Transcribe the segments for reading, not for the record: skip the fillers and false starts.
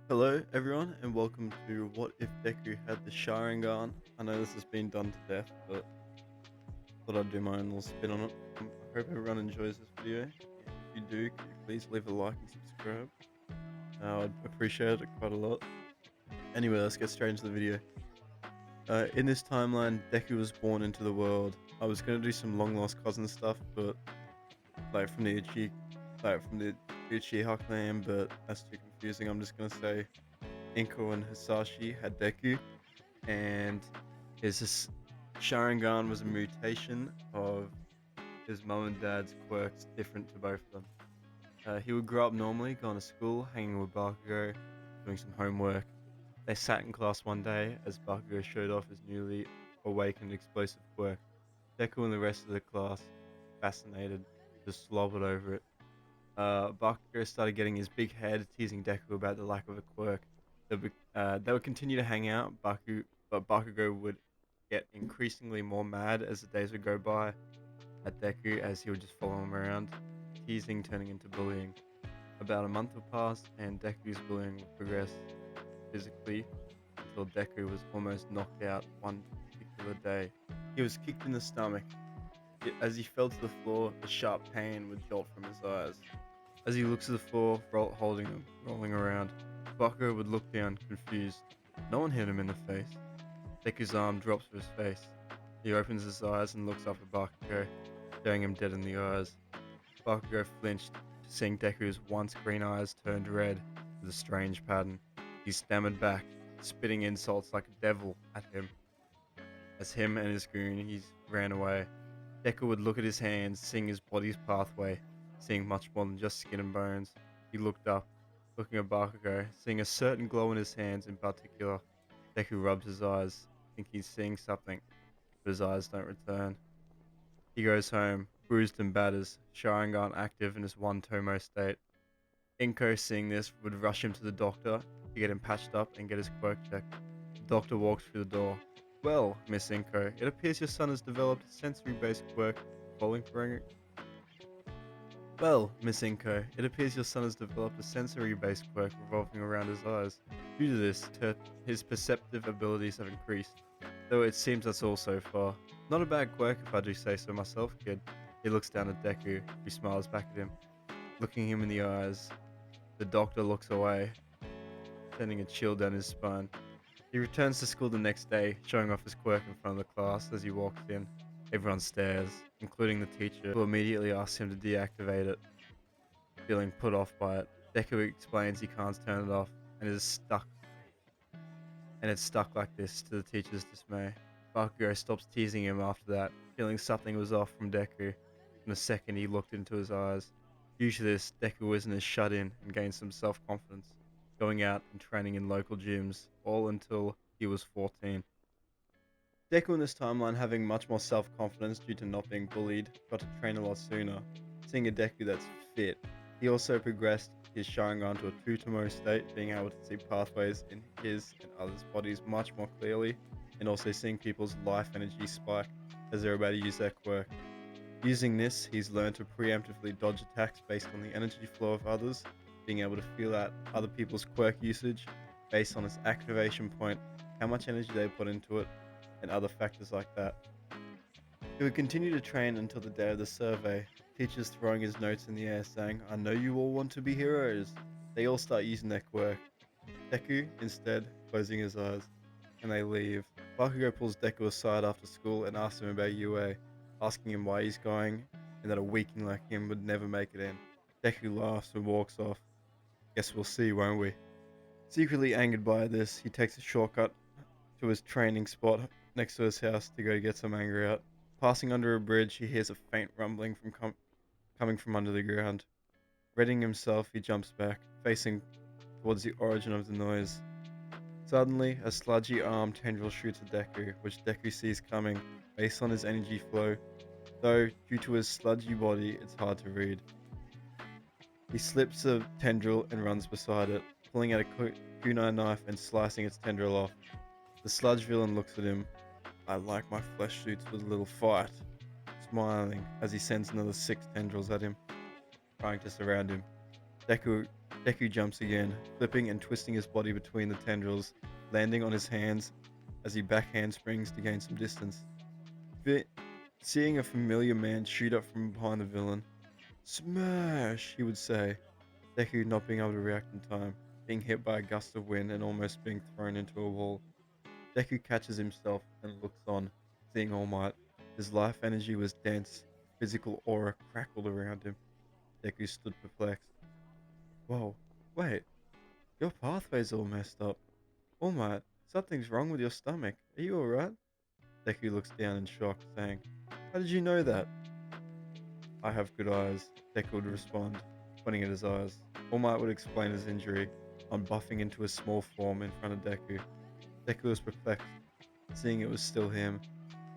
Hello, everyone, and welcome to What If Deku Had the Sharingan. I know this has been done to death, but thought I'd do my own little spin on it. I hope everyone enjoys this video, and if you do, could you please leave a like and subscribe? I'd appreciate it quite a lot. Anyway, let's get straight into the video. In this timeline, Deku was born into the world. I was gonna do some long lost cousin stuff, but like from the Uchi, from the Uchiha clan, but that's too confusing. I'm just gonna say Inko and Hisashi had Deku, and his Sharingan was a mutation of his mum and dad's quirks, different to both of them. He would grow up normally, going to school, hanging with Bakugo, doing some homework. They sat in class one day as Bakugo showed off his newly awakened explosive quirk. Deku and the rest of the class, fascinated, just slobbered over it. Bakugo started getting his big head, teasing Deku about the lack of a quirk. They would continue to hang out, but Bakugo would get increasingly more mad as the days would go by at Deku as he would just follow him around, teasing turning into bullying. About a month would pass, and Deku's bullying would progress physically until Deku was almost knocked out one particular day. He was kicked in the stomach. As he fell to the floor, a sharp pain would jolt from his eyes. As he looks at the floor, holding them, rolling around, Bakugo would look down, confused. No one hit him in the face. Deku's arm drops to his face. He opens his eyes and looks up at Bakugo, staring him dead in the eyes. Bakugo flinched, seeing Deku's once green eyes turned red with a strange pattern. He stammered back, spitting insults like a devil at him. As him and his goon ran away, Deku would look at his hands, seeing his body's pathway, seeing much more than just skin and bones. He looked up, looking at Bakugo, seeing a certain glow in his hands in particular. Deku rubs his eyes, thinking he's seeing something, but his eyes don't return. He goes home, bruised and batters, Sharingan active in his one Tomo state. Inko, seeing this, would rush him to the doctor to get him patched up and get his quirk checked. The doctor walks through the door. Well, Miss Inko, it appears your son has developed a sensory-based quirk falling for Well, Miss Inko, it appears your son has developed a sensory-based quirk revolving around his eyes. Due to this, his perceptive abilities have increased, though it seems that's all so far. Not a bad quirk if I do say so myself, kid. He looks down at Deku, who smiles back at him, looking him in the eyes. The doctor looks away, sending a chill down his spine. He returns to school the next day, showing off his quirk in front of the class as he walks in. Everyone stares, including the teacher, who immediately asks him to deactivate it. Feeling put off by it, Deku explains he can't turn it off and it's stuck like this to the teacher's dismay. Bakugo stops teasing him after that, feeling something was off from Deku. In a second, he looked into his eyes. Due to this, Deku isn't as shut in and gained some self-confidence, going out and training in local gyms, all until he was 14. Deku in this timeline having much more self-confidence due to not being bullied, got to train a lot sooner, seeing a Deku that's fit. He also progressed his Sharingan to a Tutomo state, being able to see pathways in his and others' bodies much more clearly, and also seeing people's life energy spike as they're about to use their quirk. Using this, he's learned to preemptively dodge attacks based on the energy flow of others, being able to feel out other people's quirk usage based on its activation point, how much energy they put into it, and other factors like that. He would continue to train until the day of the survey, teachers throwing his notes in the air saying, I know you all want to be heroes. They all start using their quirk. Deku, instead, closing his eyes, and they leave. Bakugo pulls Deku aside after school and asks him about UA, asking him why he's going, and that a weakling like him would never make it in. Deku laughs and walks off. Guess we'll see, won't we? Secretly angered by this, he takes a shortcut to his training spot next to his house to go get some anger out. Passing under a bridge, he hears a faint rumbling coming from under the ground. Readying himself, he jumps back, facing towards the origin of the noise. Suddenly, a sludgy arm tendril shoots at Deku, which Deku sees coming based on his energy flow, though due to his sludgy body, it's hard to read. He slips the tendril and runs beside it, pulling out a kunai knife and slicing its tendril off. The sludge villain looks at him. I like my flesh suits with a little fight, smiling as he sends another 6 tendrils at him, trying to surround him. Deku Deku jumps again, flipping and twisting his body between the tendrils, landing on his hands as he back handsprings to gain some distance. Vi- Seeing a familiar man shoot up from behind the villain, "Smash!" he would say, Deku not being able to react in time, being hit by a gust of wind and almost being thrown into a wall. Deku catches himself and looks on, seeing All Might. His life energy was dense, physical aura crackled around him. Deku stood perplexed. Whoa, wait, your pathway's all messed up. All Might, something's wrong with your stomach. Are you alright? Deku looks down in shock, saying, How did you know that? I have good eyes, Deku would respond, pointing at his eyes. All Might would explain his injury, on buffing into a small form in front of Deku. Deku was perplexed, seeing it was still him.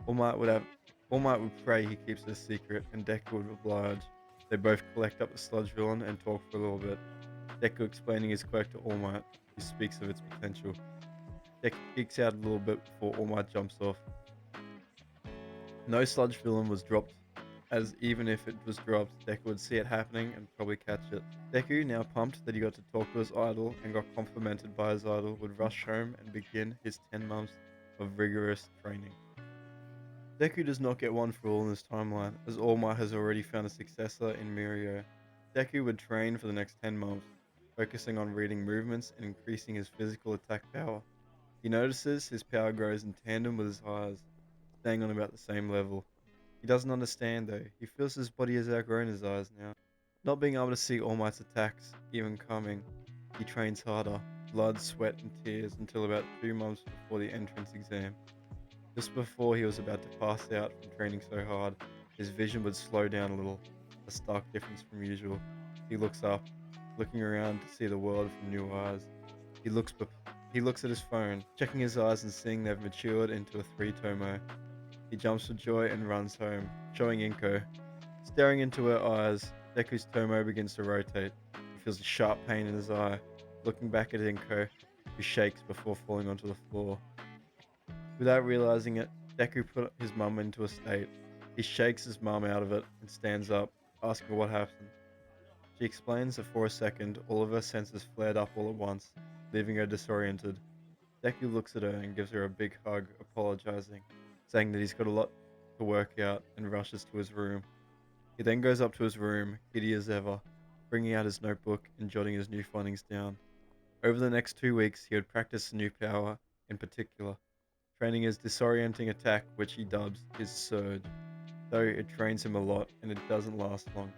All Might would have All Might would pray he keeps it a secret, and Deku would oblige. They both collect up the sludge villain and talk for a little bit. Deku explaining his quirk to All Might, who speaks of its potential. Deku geeks out a little bit before All Might jumps off. No sludge villain was dropped, as even if it was dropped, Deku would see it happening and probably catch it. Deku, now pumped that he got to talk to his idol and got complimented by his idol, would rush home and begin his 10 months of rigorous training. Deku does not get one for all in this timeline, as All Might has already found a successor in Mirio. Deku would train for the next 10 months, focusing on reading movements and increasing his physical attack power. He notices his power grows in tandem with his eyes, staying on about the same level. He doesn't understand though, he feels his body has outgrown his eyes now. Not being able to see All Might's attacks even coming, he trains harder, blood, sweat, and tears until about 2 months before the entrance exam. Just before he was about to pass out from training so hard, his vision would slow down a little, a stark difference from usual. He looks up, looking around to see the world from new eyes. He looks he looks at his phone, checking his eyes and seeing they've matured into a 3 tomo. He jumps for joy and runs home, showing Inko. Staring into her eyes, Deku's tomo begins to rotate. He feels a sharp pain in his eye, looking back at Inko, who shakes before falling onto the floor. Without realizing it, Deku put his mum into a state. He shakes his mum out of it and stands up, asking what happened. She explains that for a second, all of her senses flared up all at once, leaving her disoriented. Deku looks at her and gives her a big hug, apologizing, saying that he's got a lot to work out and rushes to his room. He then goes up to his room, giddy as ever, bringing out his notebook and jotting his new findings down. Over the next 2 weeks, he would practice a new power in particular, training his disorienting attack, which he dubs his Surge. Though it trains him a lot and it doesn't last long,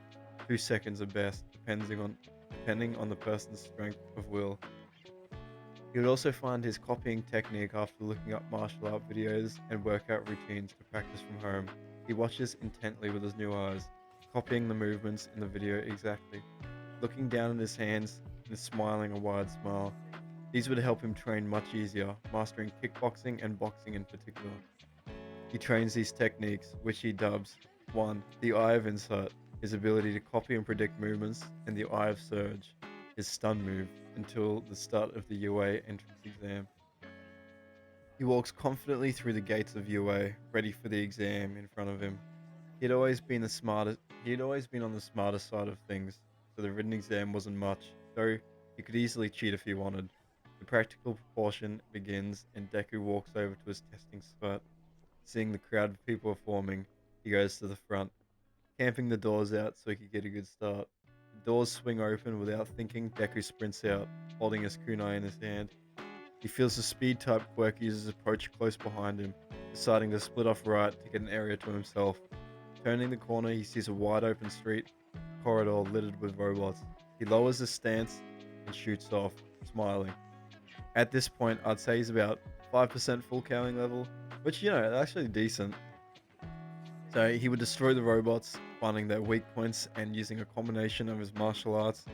2 seconds at best, depending on the person's strength of will. He would also find his copying technique after looking up martial art videos and workout routines to practice from home. He watches intently with his new eyes, copying the movements in the video exactly, looking down at his hands and smiling a wide smile. These would help him train much easier, mastering kickboxing and boxing in particular. He trains these techniques, which he dubs 1. The Eye of Insight, his ability to copy and predict movements, and the Eye of Surge, his stun move, until the start of the UA entrance exam. He walks confidently through the gates of UA, ready for the exam in front of him. He had always been on the smarter side of things, so the written exam wasn't much, though he could easily cheat if he wanted. The practical portion begins, and Deku walks over to his testing spot. Seeing the crowd of people forming, he goes to the front, camping the doors out so he could get a good start. The doors swing open without thinking. Deku sprints out, holding his kunai in his hand. He feels the speed type quirk users approach close behind him, deciding to split off right to get an area to himself. Turning the corner, he sees a wide open street corridor littered with robots. He lowers his stance and shoots off, smiling. At this point, I'd say he's about 5% full cowing level, which, actually decent. So he would destroy the robots, finding their weak points and using a combination of his martial arts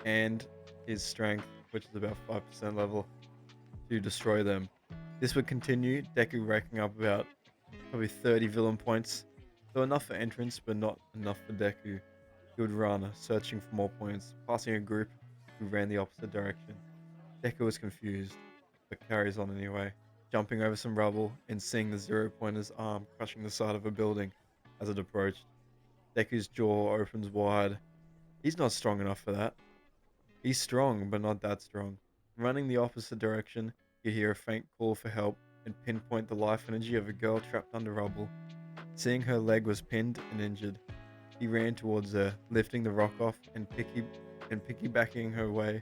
and his strength, which is about 5% level, to destroy them. This would continue, Deku racking up about probably 30 villain points, so enough for entrance, but not enough for Deku. He would run, searching for more points, passing a group who ran the opposite direction. Deku was confused, but carries on anyway, jumping over some rubble and seeing the 0-pointer's arm crushing the side of a building as it approached. Deku's jaw opens wide. He's not strong enough for that. He's strong, but not that strong. Running the opposite direction, you hear a faint call for help and pinpoint the life energy of a girl trapped under rubble. Seeing her leg was pinned and injured, he ran towards her, lifting the rock off and piggybacking her way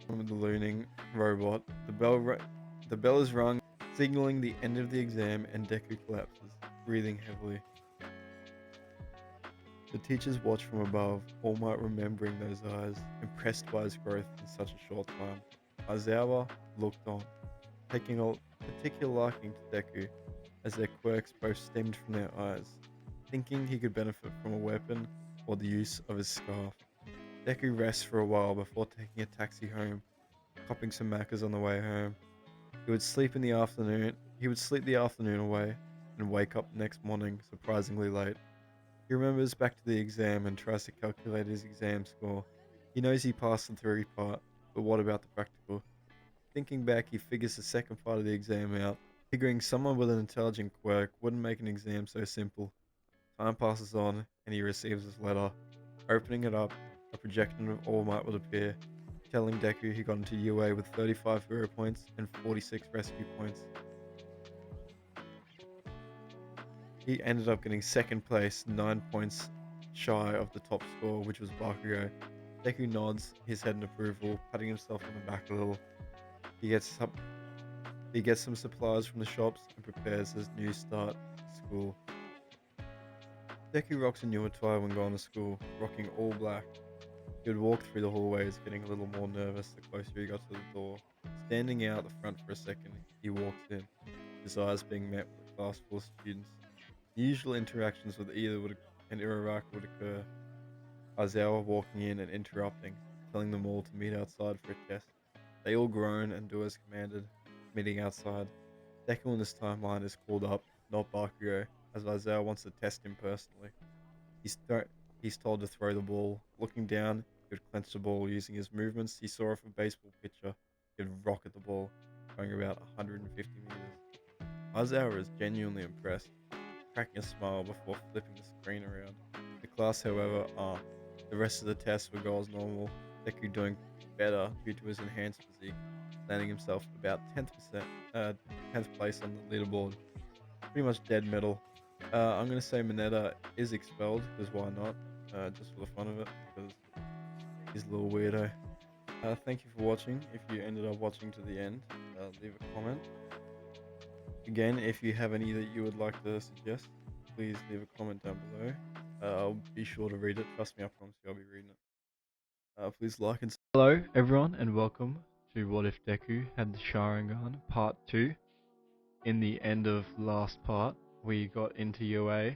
from the looning robot. The bell is rung, signaling the end of the exam, and Deku collapses, breathing heavily. The teachers watch from above, All Might remembering those eyes, impressed by his growth in such a short time. Aizawa looked on, taking a particular liking to Deku, as their quirks both stemmed from their eyes, thinking he could benefit from a weapon or the use of his scarf. Deku rests for a while before taking a taxi home, copping some macas on the way home. He would sleep the afternoon away, and wake up the next morning surprisingly late. He remembers back to the exam and tries to calculate his exam score. He knows he passed the theory part, but what about the practical? Thinking back, he figures the second part of the exam out, figuring someone with an intelligent quirk wouldn't make an exam so simple. Time passes on, and he receives his letter. Opening it up, a projection of All Might would appear, telling Deku he got into UA with 35 hero points and 46 rescue points. He ended up getting second place, 9 points shy of the top score, which was Bakugo. Deku nods his head in approval, patting himself on the back a little. He gets some supplies from the shops and prepares his new start to school. Deku rocks a new attire when going to school, rocking all black. He would walk through the hallways, getting a little more nervous the closer he got to the door. Standing out the front for a second, he walks in, his eyes being met with a class full of students. The usual interactions with and Uraraka would occur. Aizawa walking in and interrupting, telling them all to meet outside for a test. They all groan and do as commanded, meeting outside. Deku in this timeline is called up, not Bakugo, as Aizawa wants to test him personally. He's told to throw the ball. Looking down, he would clench the ball using his movements he saw of a baseball pitcher. He would rocket the ball, going about 150 meters. Aizawa is genuinely impressed, cracking a smile before flipping the screen around. The class, however, aren't. The rest of the tests would go as normal, Deku doing better due to his enhanced physique, landing himself about 10th place on the leaderboard. Pretty much dead middle. I'm going to say Mineta is expelled, because why not? Just for the fun of it, because he's a little weirdo. Thank you for watching. If you ended up watching to the end, leave a comment. Again, if you have any that you would like to suggest, please leave a comment down below. I'll be sure to read it. Trust me, I promise you I'll be reading it. Please like and Hello everyone and welcome to What If Deku Had the Sharingan Part 2. In the end of last part, we got into UA,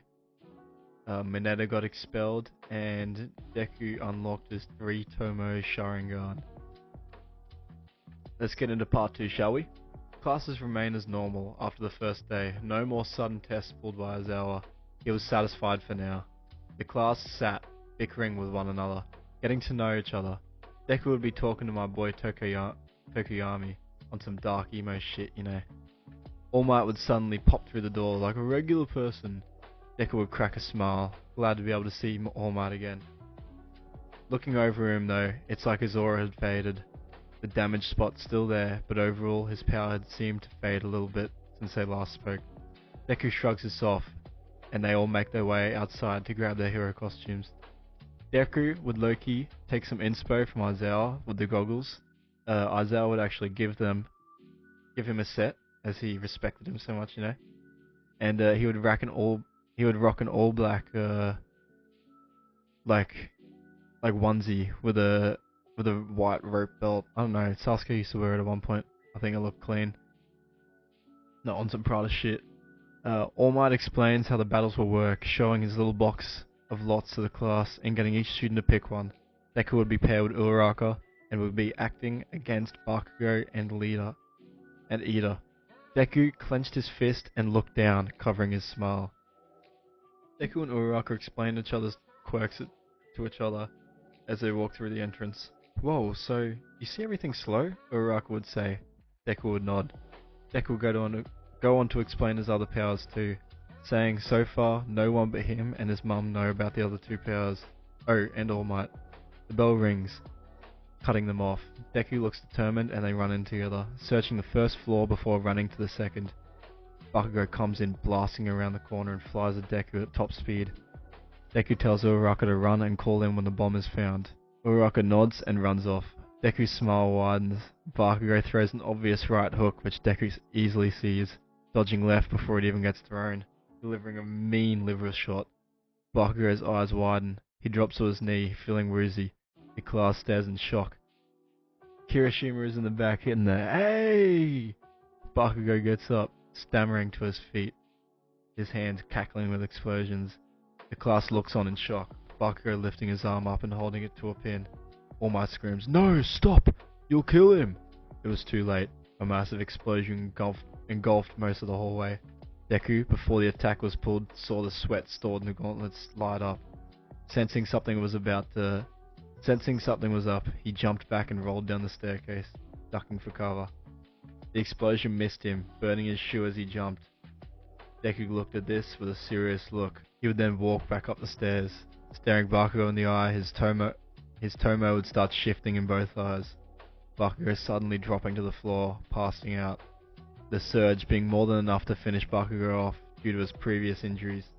Mineta got expelled, and Deku unlocked his 3-Tomo Sharingan. Let's get into Part 2, shall we? Classes remain as normal after the first day. No more sudden tests pulled by Aizawa. He was satisfied for now. The class sat, bickering with one another, getting to know each other. Deku would be talking to my boy Tokuyami on some dark emo shit, you know. All Might would suddenly pop through the door like a regular person. Deku would crack a smile, glad to be able to see All Might again. Looking over him though, it's like his aura had faded. The damage spot's still there, but overall his power had seemed to fade a little bit since they last spoke. Deku shrugs this off, and they all make their way outside to grab their hero costumes. Deku would low-key take some inspo from Aizawa with the goggles. Aizawa would actually give him a set, as he respected him so much, you know. And he would rock an all black like onesie with a white rope belt. I don't know, Sasuke used to wear it at one point. I think it looked clean. Not on some Prada shit. All Might explains how the battles will work, showing his little box of lots to the class and getting each student to pick one. Deku would be paired with Uraraka and would be acting against Bakugo and Ida. Deku clenched his fist and looked down, covering his smile. Deku and Uraraka explained each other's quirks to each other as they walked through the entrance. Whoa, so you see everything slow? Uraraka would say. Deku would nod. Deku would go on to explain his other powers too, saying so far no one but him and his mum know about the other two powers. Oh, and All Might. The bell rings, cutting them off. Deku looks determined and they run in together, searching the first floor before running to the second. Bakugo comes in blasting around the corner and flies at Deku at top speed. Deku tells Uraraka to run and call in when the bomb is found. Uraraka nods and runs off. Deku's smile widens. Bakugo throws an obvious right hook which Deku easily sees, dodging left before it even gets thrown, delivering a mean liver shot. Bakugo's eyes widen. He drops to his knee, feeling woozy. The class stares in shock. Kirishima is in the back hitting the "Hey!" Bakugo gets up, stammering to his feet, his hands cackling with explosions. The class looks on in shock, Bakugo lifting his arm up and holding it to a pin. All Might screams, "No, stop! You'll kill him!" It was too late. A massive explosion engulfed most of the hallway. Deku, before the attack was pulled, saw the sweat stored in the gauntlets light up. Sensing something was up, he jumped back and rolled down the staircase, ducking for cover. The explosion missed him, burning his shoe as he jumped. Deku looked at this with a serious look. He would then walk back up the stairs. Staring Bakugo in the eye, his tomo would start shifting in both eyes. Bakugo suddenly dropping to the floor, passing out. The surge being more than enough to finish Bakugo off due to his previous injuries.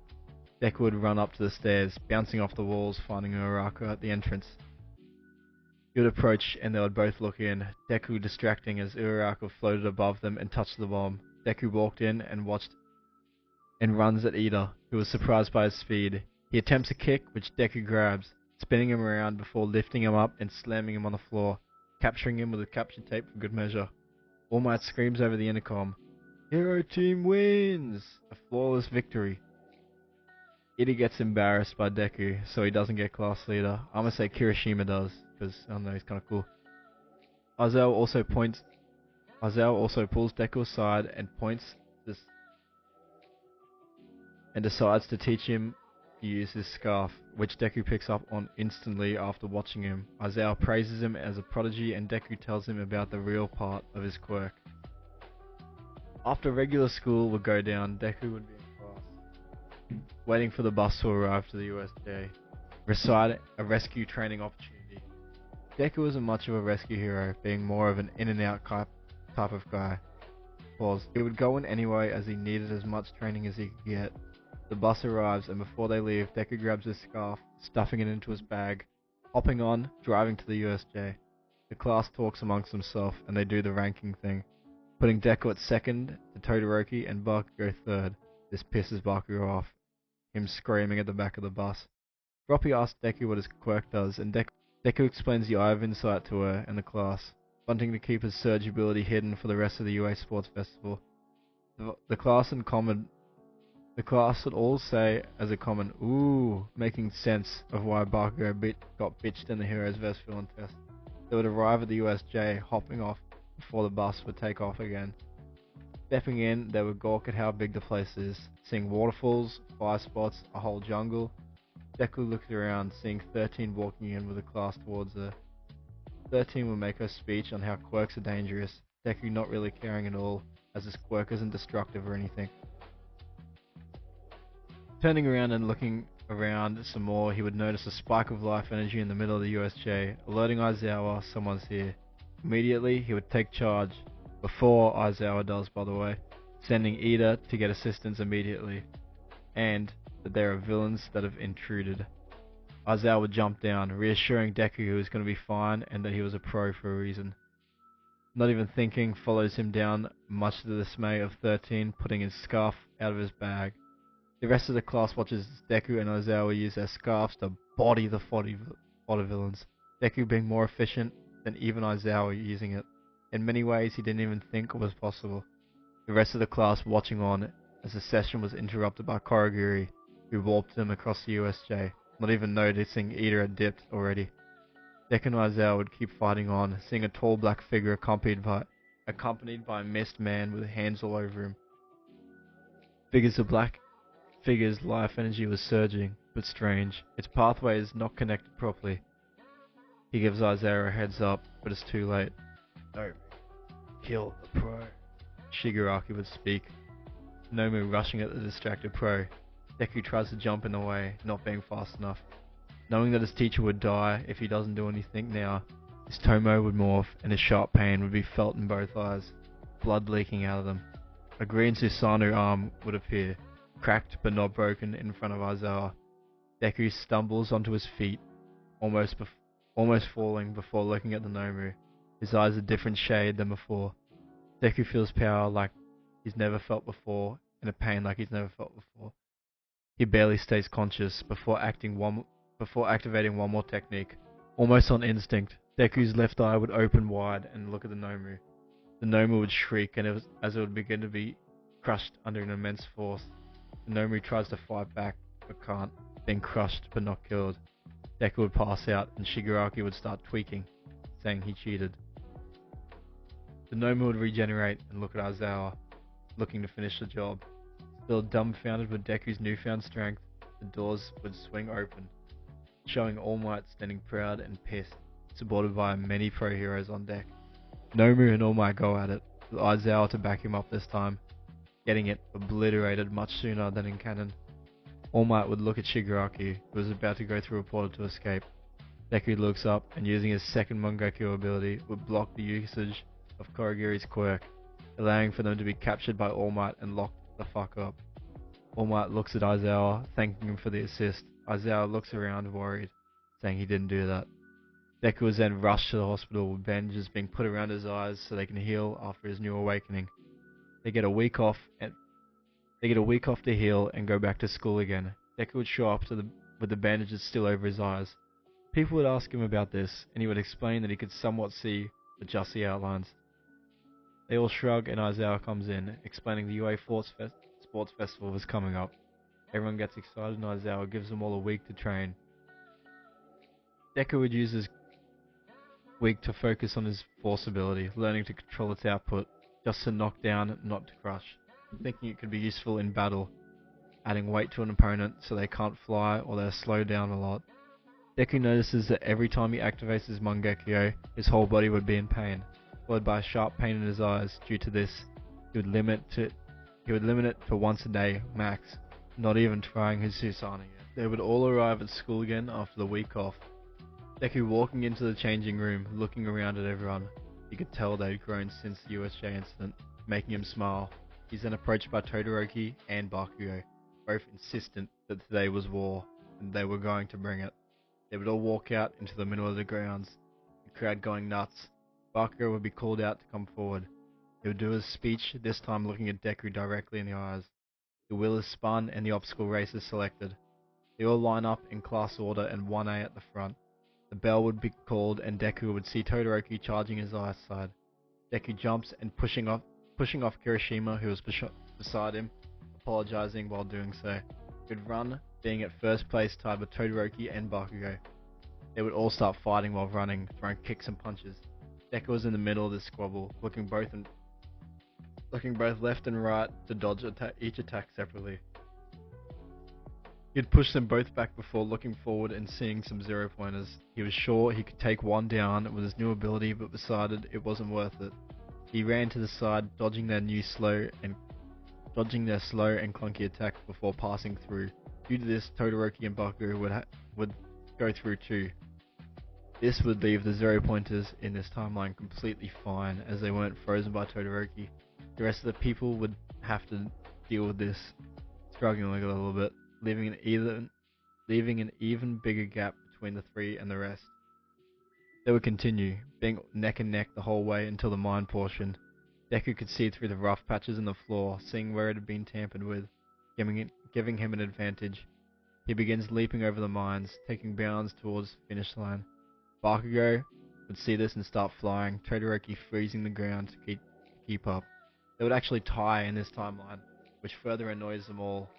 Deku would run up to the stairs, bouncing off the walls, finding Uraraka at the entrance. He would approach and they would both look in, Deku distracting as Uraraka floated above them and touched the bomb. Deku walked in and watched and runs at Ida, who was surprised by his speed. He attempts a kick, which Deku grabs, spinning him around before lifting him up and slamming him on the floor, capturing him with a capture tape for good measure. All Might screams over the intercom, "Hero Team wins!" A flawless victory. Ida gets embarrassed by Deku, so he doesn't get class leader. I'm gonna say Kirishima does, because I don't know, he's kinda cool. Aizawa also pulls Deku aside and points this and decides to teach him to use his scarf, which Deku picks up on instantly after watching him. Aizawa praises him as a prodigy and Deku tells him about the real part of his quirk. After regular school would go down, Deku would be in class, waiting for the bus to arrive to the USJ, recite a rescue training opportunity. Deku isn't much of a rescue hero, being more of an in-and-out type of guy. He would go in anyway as he needed as much training as he could get. The bus arrives and before they leave, Deku grabs his scarf, stuffing it into his bag, hopping on, driving to the USJ. The class talks amongst themselves and they do the ranking thing, putting Deku at second to Todoroki and Bakugo third. This pisses Bakugo off, him screaming at the back of the bus. Roppy asks Deku what his quirk does and Deku explains the Eye of Insight to her and the class, wanting to keep his surge ability hidden for the rest of the UA Sports Festival. The class would all say as a common "ooh," making sense of why Bakugo got bitched in the Heroes vs Villain test. They would arrive at the USJ, hopping off before the bus would take off again. Stepping in, they would gawk at how big the place is, seeing waterfalls, fire spots, a whole jungle. Deku looked around, seeing 13 walking in with a class towards her. 13 would make her speech on how quirks are dangerous, Deku not really caring at all, as his quirk isn't destructive or anything. Turning around and looking around some more, he would notice a spike of life energy in the middle of the USJ, alerting Aizawa someone's here. Immediately, he would take charge, before Aizawa does by the way, sending Ida to get assistance immediately, and that there are villains that have intruded. Aizawa would jump down, reassuring Deku he was going to be fine and that he was a pro for a reason. Not even thinking, follows him down, much to the dismay of 13, putting his scarf out of his bag. The rest of the class watches Deku and Aizawa use their scarves to body the fodder villains, Deku being more efficient than even Aizawa using it. In many ways he didn't even think it was possible. The rest of the class watching on as the session was interrupted by Korogiri, who warped them across the USJ, not even noticing Ida had dipped already. Deku and Aizawa would keep fighting on, seeing a tall black figure accompanied by a mist man with hands all over him. Figure's life energy was surging, but strange. Its pathway is not connected properly. He gives Aizawa a heads up, but it's too late. "No, kill the pro," Shigaraki would speak, Nomu rushing at the distracted pro. Deku tries to jump in the way, not being fast enough. Knowing that his teacher would die if he doesn't do anything now, his tomo would morph and his sharp pain would be felt in both eyes, blood leaking out of them. A green Susanoo arm would appear, cracked but not broken, in front of Aizawa. Deku stumbles onto his feet, almost falling before looking at the Nomu. His eyes a different shade than before. Deku feels power like he's never felt before, and a pain like he's never felt before. He barely stays conscious before activating one more technique. Almost on instinct, Deku's left eye would open wide and look at the Nomu. The Nomu would shriek, and as it would begin to be crushed under an immense force. The Nomu tries to fight back, but can't, being crushed but not killed. Deku would pass out, and Shigaraki would start tweaking, saying he cheated. The Nomu would regenerate and look at Aizawa, looking to finish the job. Still dumbfounded with Deku's newfound strength, the doors would swing open, showing All Might standing proud and pissed, supported by many pro heroes on deck. Nomu and All Might go at it, with Aizawa to back him up this time, getting it obliterated much sooner than in canon. All Might would look at Shigaraki, who was about to go through a portal to escape. Deku looks up and, using his second Mangekyou ability, would block the usage of Korogiri's quirk, allowing for them to be captured by All Might and locked the fuck up. All Might looks at Aizawa, thanking him for the assist. Aizawa looks around worried, saying he didn't do that. Deku was then rushed to the hospital with bandages being put around his eyes so they can heal after his new awakening. They get a week off to heal and go back to school again. Deku would show up with the bandages still over his eyes. People would ask him about this, and he would explain that he could somewhat see, but just the outlines. They all shrug, and Aizawa comes in, explaining the UA Sports Festival was coming up. Everyone gets excited, and Aizawa gives them all a week to train. Deku would use his week to focus on his force ability, learning to control its output, just to knock down, not to crush, thinking it could be useful in battle, adding weight to an opponent so they can't fly or they're slowed down a lot. Deku notices that every time he activates his Mangekyou, his whole body would be in pain, followed by a sharp pain in his eyes. Due to this, he would limit it to once a day, max, not even trying his Susanoo yet. They would all arrive at school again after the week off. Deku walking into the changing room, looking around at everyone. You could tell they'd grown since the USJ incident, making him smile. He's then approached by Todoroki and Bakugo, both insistent that today was war, and they were going to bring it. They would all walk out into the middle of the grounds, the crowd going nuts. Bakugo would be called out to come forward. He would do his speech, this time looking at Deku directly in the eyes. The wheel is spun and the obstacle race is selected. They all line up in class order and 1A at the front. The bell would be called and Deku would see Todoroki charging his eyesight. Deku jumps and pushing off Kirishima, who was beside him, apologizing while doing so. He would run, being at first place tied with Todoroki and Bakugo. They would all start fighting while running, throwing kicks and punches. Deku was in the middle of this squabble, looking both left and right to dodge each attack separately. He'd push them both back before looking forward and seeing some zero-pointers. He was sure he could take one down with his new ability, but decided it wasn't worth it. He ran to the side, dodging their slow and clunky attacks before passing through. Due to this, Todoroki and Baku would go through too. This would leave the zero-pointers in this timeline completely fine, as they weren't frozen by Todoroki. The rest of the people would have to deal with this, struggling a little bit, leaving an even bigger gap between the three and the rest. They would continue, being neck and neck the whole way until the mine portion. Deku could see through the rough patches in the floor, seeing where it had been tampered with, giving him an advantage. He begins leaping over the mines, taking bounds towards the finish line. Bakugo would see this and start flying, Todoroki freezing the ground to keep up. They would actually tie in this timeline, which further annoys them all.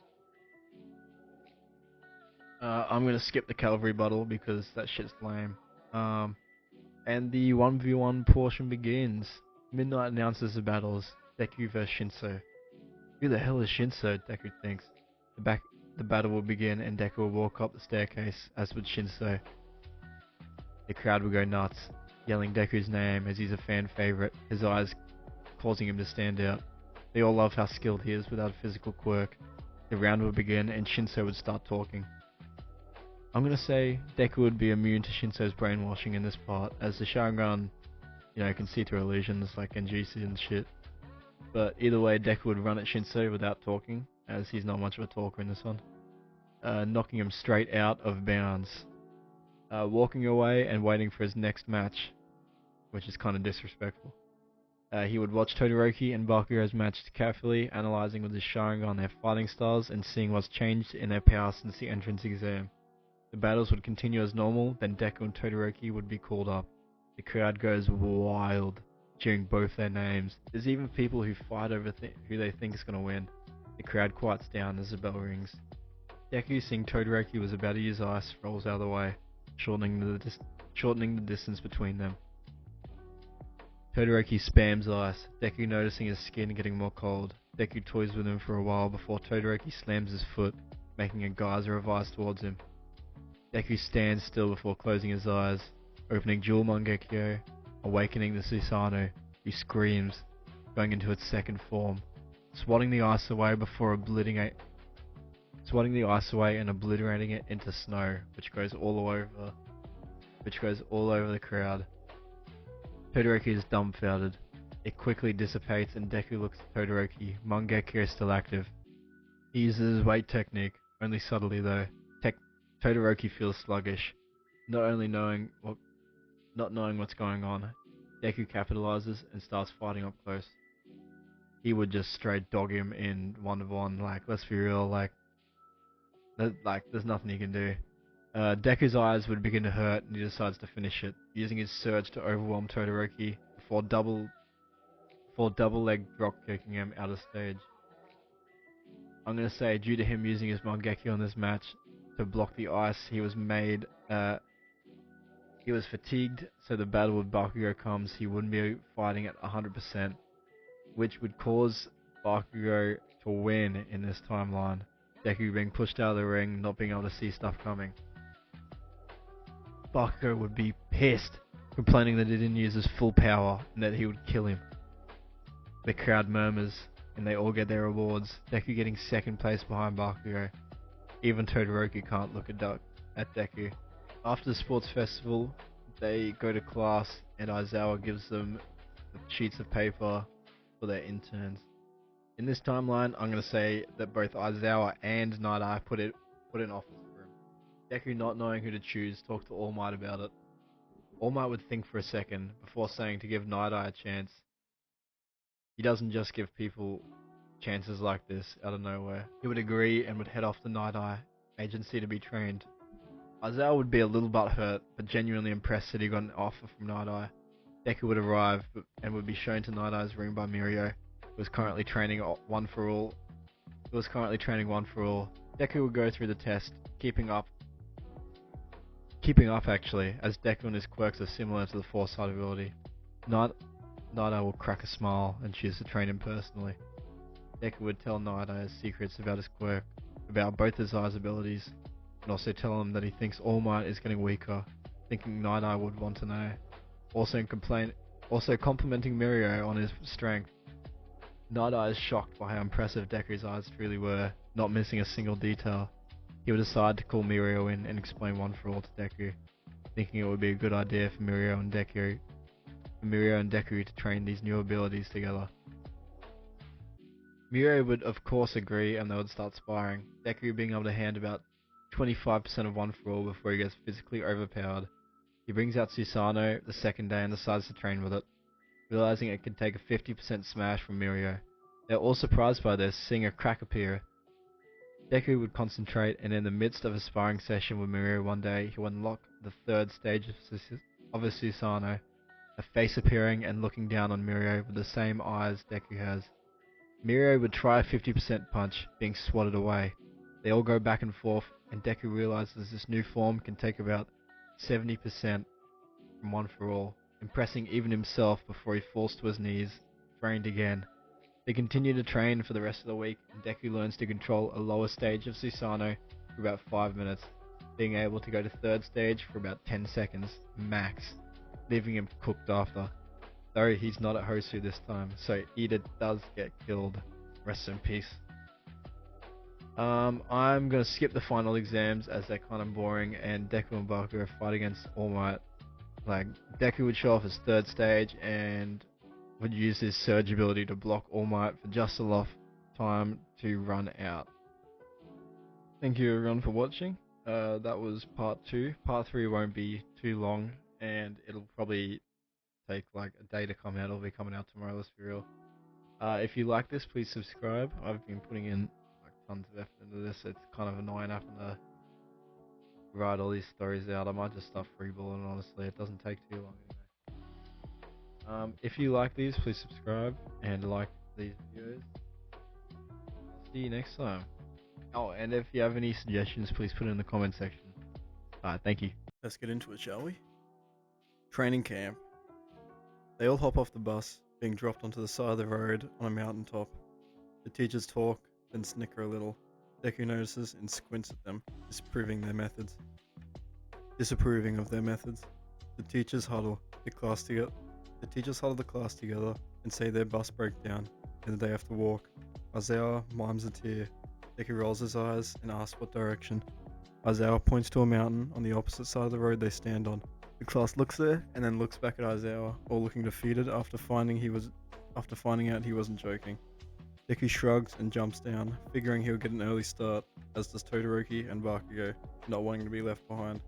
I'm going to skip the cavalry battle because that shit's lame. And the 1v1 portion begins. Midnight announces the battles. Deku vs Shinso. Who the hell is Shinso? Deku thinks. The battle will begin and Deku will walk up the staircase, as would Shinso. The crowd will go nuts, yelling Deku's name as he's a fan favorite, his eyes causing him to stand out. They all love how skilled he is without a physical quirk. The round would begin and Shinso would start talking. I'm gonna say Deku would be immune to Shinso's brainwashing in this part, as the Sharingan, can see through illusions like Genjutsu and shit. But either way, Deku would run at Shinso without talking, as he's not much of a talker in this one, knocking him straight out of bounds, walking away and waiting for his next match, which is kind of disrespectful. He would watch Todoroki and Bakugo's match carefully, analyzing with his Sharingan their fighting styles and seeing what's changed in their power since the entrance exam. The battles would continue as normal, then Deku and Todoroki would be called up. The crowd goes wild, cheering both their names. There's even people who fight over who they think is going to win. The crowd quiets down as the bell rings. Deku, seeing Todoroki was about to use ice, rolls out of the way, shortening the distance between them. Todoroki spams ice, Deku noticing his skin getting more cold. Deku toys with him for a while before Todoroki slams his foot, making a geyser of ice towards him. Deku stands still before closing his eyes, opening Jewel Mangekyo, awakening the Susanoo, who screams, going into its second form, swatting the ice away and obliterating it into snow, which goes all over the crowd. Todoroki is dumbfounded. It quickly dissipates and Deku looks at Todoroki, Mangekyo still active. He uses his weight technique, only subtly though. Todoroki feels sluggish, not knowing what's going on. Deku capitalizes and starts fighting up close. He would just straight dog him in 1v1, let's be real, there's nothing he can do. Deku's eyes would begin to hurt and he decides to finish it, using his surge to overwhelm Todoroki before double leg drop kicking him out of stage. I'm gonna say due to him using his Mangekyo on this match to block the ice, he was fatigued, so the battle with Bakugo comes, he wouldn't be fighting at 100%, which would cause Bakugo to win in this timeline. Deku being pushed out of the ring, not being able to see stuff coming. Bakugo would be pissed, complaining that he didn't use his full power and that he would kill him. The crowd murmurs, and they all get their rewards, Deku getting second place behind Bakugo. Even Todoroki can't look at Deku. After the sports festival, they go to class and Aizawa gives them the sheets of paper for their interns. In this timeline, I'm going to say that both Aizawa and Night Eye put in office for him. Deku, not knowing who to choose, talked to All Might about it. All Might would think for a second before saying to give Night Eye a chance. He doesn't just give people chances like this out of nowhere. He would agree and would head off to Night Eye agency to be trained. Aizawa would be a little butthurt, but genuinely impressed that he got an offer from Night Eye. Deku would arrive and would be shown to Night Eye's room by Mirio, who was currently training one for all. Deku would go through the test, keeping up actually, as Deku and his quirks are similar to the Foresight ability. Night Eye will crack a smile and choose to train him personally. Deku would tell Night Eye his secrets about his quirk, about both his eyes' abilities, and also tell him that he thinks All Might is getting weaker, thinking Night Eye would want to know. Also complimenting Mirio on his strength. Night Eye is shocked by how impressive Deku's eyes truly were, not missing a single detail. He would decide to call Mirio in and explain One for All to Deku, thinking it would be a good idea for Mirio and Deku to train these new abilities together. Mirio would of course agree and they would start sparring, Deku being able to hand about 25% of One for All before he gets physically overpowered. He brings out Susanoo the second day and decides to train with it, realizing it can take a 50% smash from Mirio. They are all surprised by this, seeing a crack appear. Deku would concentrate, and in the midst of a sparring session with Mirio one day, he would unlock the third stage of a Susanoo, a face appearing and looking down on Mirio with the same eyes Deku has. Mirio would try a 50% punch, being swatted away. They all go back and forth, and Deku realizes this new form can take about 70% from One for All, impressing even himself before he falls to his knees, trained again. They continue to train for the rest of the week, and Deku learns to control a lower stage of Susanoo for about 5 minutes, being able to go to third stage for about 10 seconds, max, leaving him cooked after. Though he's not at Hosu this time, so Ida does get killed. Rest in peace. I'm gonna skip the final exams as they're kind of boring, and Deku and Bakugo fight against All Might. Like, Deku would show off his third stage and would use his surge ability to block All Might for just enough time to run out. Thank you everyone for watching. That was part 2. Part 3 won't be too long, and it'll probably take like a day to come out. It'll be coming out tomorrow, let's be real. If you like this, please subscribe. I've been putting in like tons of effort into this. It's kind of annoying having to write all these stories out. I might just start freeballing, honestly. It doesn't take too long anyway. If you like these, please subscribe and like these videos. I'll see you next time. Oh, and if you have any suggestions, please put it in the comment section. Alright, thank you. Let's get into it, shall we? Training camp. They all hop off the bus, being dropped onto the side of the road on a mountaintop. The teachers talk, then snicker a little. Deku notices and squints at them, disapproving of their methods. The teachers huddle the class together. And say their bus broke down and that they have to walk. Aizawa mimes a tear. Deku rolls his eyes and asks what direction. Aizawa points to a mountain on the opposite side of the road they stand on. The class looks there and then looks back at Aizawa, all looking defeated after finding out he wasn't joking. Deku shrugs and jumps down, figuring he'll get an early start, as does Todoroki and Bakugo, not wanting to be left behind.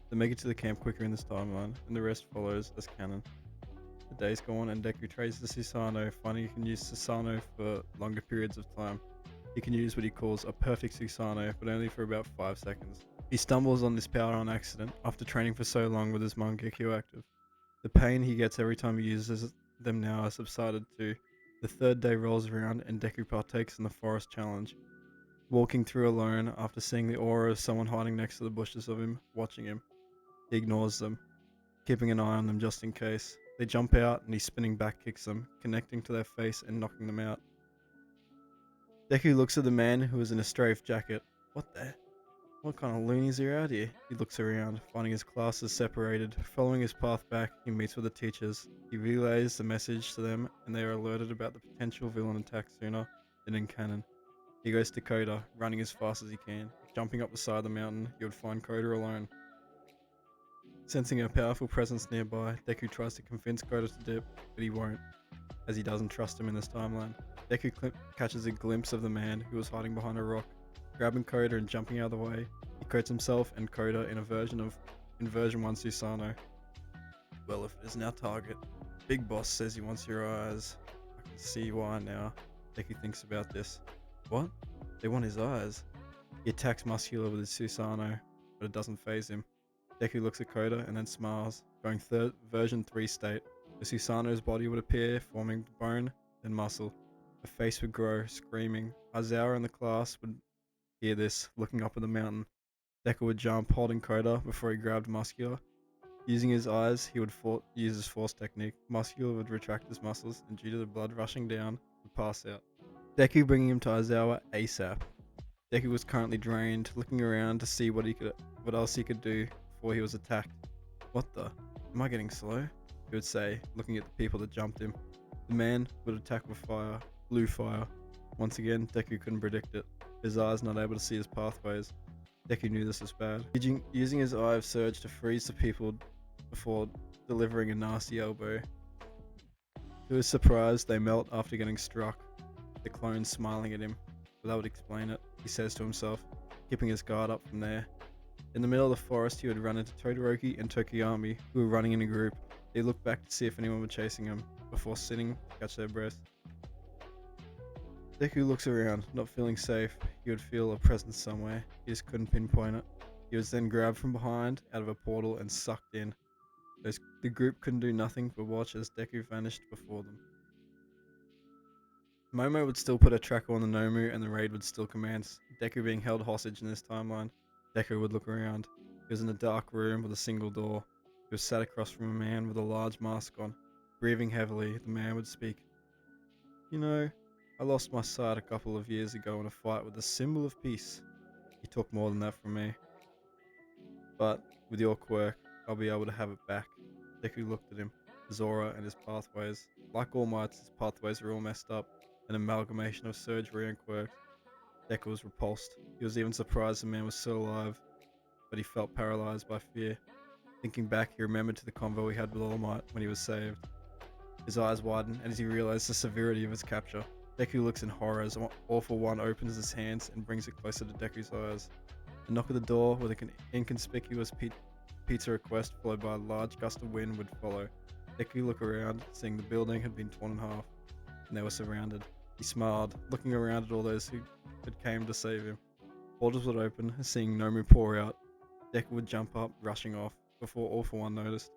They make it to the camp quicker in this timeline, and the rest follows as canon. The days go on and Deku traces the Susanoo, finding he can use Susanoo for longer periods of time. He can use what he calls a perfect Susanoo, but only for about 5 seconds. He stumbles on this power on accident after training for so long with his Mangekyo active. The pain he gets every time he uses them now has subsided too. The third day rolls around and Deku partakes in the forest challenge. Walking through alone after seeing the aura of someone hiding next to the bushes of him, watching him. He ignores them, keeping an eye on them just in case. They jump out and he spinning back kicks them, connecting to their face and knocking them out. Deku looks at the man who is in a strafe jacket. What kind of loonies are out here? He looks around, finding his classes separated. Following his path back, he meets with the teachers. He relays the message to them, and they are alerted about the potential villain attack sooner than in canon. He goes to Koda, running as fast as he can. Jumping up the side of the mountain, he would find Koda alone. Sensing a powerful presence nearby, Deku tries to convince Koda to dip, but he won't, as he doesn't trust him in this timeline. Deku catches a glimpse of the man who was hiding behind a rock. Grabbing Koda and jumping out of the way, he coats himself and Koda in version 1 Susanoo. Well, if it isn't our target, Big Boss says he wants your eyes. I can see why now. Deku thinks about this. What? They want his eyes. He attacks Muscular with his Susanoo, but it doesn't faze him. Deku looks at Koda and then smiles, going version 3 state. The Susanoo's body would appear, forming bone, then muscle. Her face would grow, screaming. Aizawa in the class would hear this, looking up at the mountain. Deku would jump, holding Koda before he grabbed Muscular. Using his eyes, he would use his force technique. Muscular would retract his muscles, and due to the blood rushing down, would pass out. Deku bringing him to Aizawa ASAP. Deku was currently drained, looking around to see what else he could do before he was attacked. What the? Am I getting slow? He would say, looking at the people that jumped him. The man would attack with fire, blue fire. Once again, Deku couldn't predict it. His eyes not able to see his pathways. Deku knew this was bad. Using his Eye of Surge to freeze the people before delivering a nasty elbow. To his surprise, they melt after getting struck. The clone smiling at him. But that would explain it, he says to himself, keeping his guard up from there. In the middle of the forest, he would run into Todoroki and Tokiyami, who were running in a group. They looked back to see if anyone was chasing him, before sitting to catch their breath. Deku looks around, not feeling safe. He would feel a presence somewhere. He just couldn't pinpoint it. He was then grabbed from behind, out of a portal, and sucked in. The group couldn't do nothing but watch as Deku vanished before them. Momo would still put a tracker on the Nomu, and the raid would still commence. Deku being held hostage in this timeline. Deku would look around. He was in a dark room with a single door. He was sat across from a man with a large mask on. Breathing heavily, the man would speak. You know, I lost my sight a couple of years ago in a fight with the symbol of peace. He took more than that from me. But with your quirk, I'll be able to have it back. Deku looked at him, his aura and his pathways. Like All Might's, his pathways are all messed up, an amalgamation of surgery and quirk. Deku was repulsed. He was even surprised the man was still alive, but he felt paralyzed by fear. Thinking back, he remembered to the convo he had with All Might when he was saved. His eyes widened as he realized the severity of his capture. Deku looks in horror as All For One opens his hands and brings it closer to Deku's eyes. A knock at the door with an inconspicuous pizza request followed by a large gust of wind would follow. Deku looked around, seeing the building had been torn in half, and they were surrounded. He smiled, looking around at all those who had came to save him. Portals would open, seeing Nomu pour out. Deku would jump up, rushing off, before All For One noticed.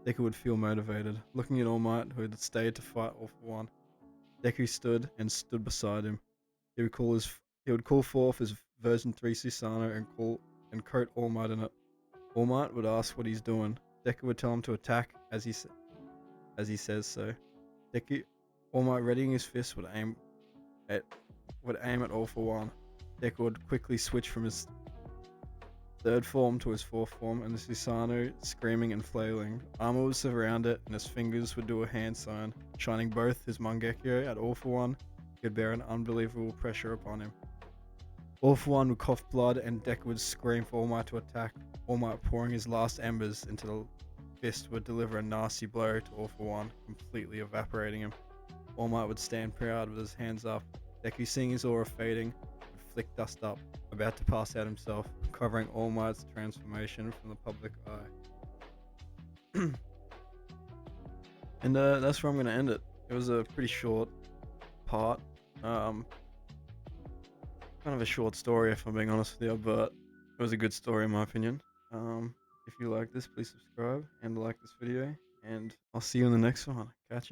Deku would feel motivated, looking at All Might, who had stayed to fight All For One. Deku stood beside him. He would call forth his version 3 Susanoo and coat All Might in it. All Might would ask what he's doing. Deku would tell him to attack as he says so. All Might readying his fist would aim at All For One. Deku would quickly switch from his third form to his fourth form, and the Susanoo screaming and flailing. Armor would surround it, and his fingers would do a hand sign, shining both his Mangekyo at All For One. He would bear an unbelievable pressure upon him. All For One would cough blood, and Deku would scream for All Might to attack. All Might pouring his last embers into the fist would deliver a nasty blow to All For One, completely evaporating him. All Might would stand proud with his hands up. Deku, seeing his aura fading, would flick dust up, about to pass out himself, covering All Might's transformation from the public eye. And that's where I'm going to end it. It was a pretty short part. Kind of a short story, if I'm being honest with you, but it was a good story in my opinion. If you like this, please subscribe and like this video, and I'll see you in the next one. Catch ya.